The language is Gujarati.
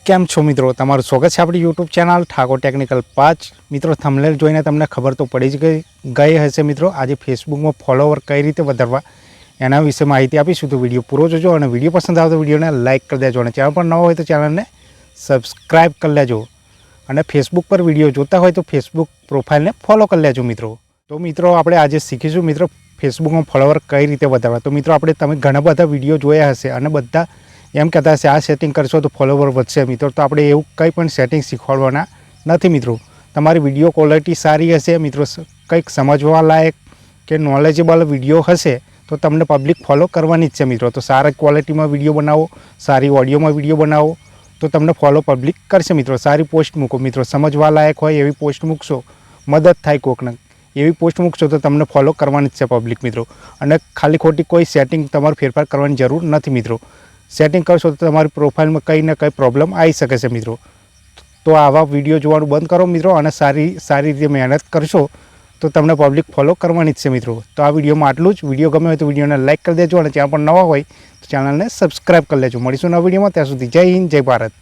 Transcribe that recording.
કેમ છો મિત્રો, તમારું સ્વાગત છે આપણી યુટ્યુબ ચેનલ ઠાકોર ટેકનિકલ 5। મિત્રો થંબનેલ જોઈને તમને ખબર તો પડી જ ગઈ હશે મિત્રો, આજે ફેસબુકમાં ફોલોવર કઈ રીતે વધારવા એના વિશે માહિતી આપીશું। તો વિડીયો પૂરો જોજો અને વિડીયો પસંદ આવે તો વિડીયોને લાઇક કરી દેજો અને ચેનલ પર નવા હોય તો ચેનલને સબસ્ક્રાઈબ કરી લેજો અને ફેસબુક પર વિડીયો જોતા હોય તો ફેસબુક પ્રોફાઇલને ફોલો કરી લેજો મિત્રો। તો મિત્રો આપણે આજે શીખીશું મિત્રો ફેસબુકમાં ફોલોવર કઈ રીતે વધારવા। તો મિત્રો તમે ઘણા બધા વિડીયો જોયા હશે અને બધા એમ કહેતા હશે આ સેટિંગ કરશો તો ફોલોવર વધશે મિત્રો। તો આપણે એવું કંઈ પણ સેટિંગ શીખવાડવાના નથી મિત્રો। તમારી વિડીયો ક્વોલિટી સારી હશે મિત્રો, કંઈક સમજવા લાયક કે નોલેજેબલ વિડીયો હશે તો તમને પબ્લિક ફોલો કરવાની જ છે મિત્રો। તો સારા ક્વોલિટીમાં વિડીયો બનાવો, સારી ઓડિયોમાં વિડીયો બનાવો તો તમને ફોલો પબ્લિક કરશે મિત્રો। સારી પોસ્ટ મૂકો મિત્રો, સમજવા લાયક હોય એવી પોસ્ટ મૂકશો, મદદ થાય કોકને એવી પોસ્ટ મૂકશો તો તમને ફોલો કરવાની જ છે પબ્લિક મિત્રો। અને ખાલી ખોટી કોઈ સેટિંગ તમારે ફેરફાર કરવાની જરૂર નથી મિત્રો। સેટિંગ કરશો તો તમારી પ્રોફાઇલમાં કંઈ ને કંઈ પ્રોબ્લેમ આવી શકે છે મિત્રો। તો આવા વિડીયો જોવાનું બંધ કરો મિત્રો અને સારી રીતે મહેનત કરશો તો તમને પબ્લિક ફોલો કરવાની જ છે મિત્રો। તો આ વિડીયોમાં આટલું જ। વિડીયો ગમે હોય તો વિડીયોને લાઇક કરી દેજો અને ચેનલ પર નવા હોય તો ચેનલને સબસ્ક્રાઈબ કરી લેજો। મળીશું નવા વિડીયોમાં, ત્યાં સુધી જય હિન્દ, જય ભારત।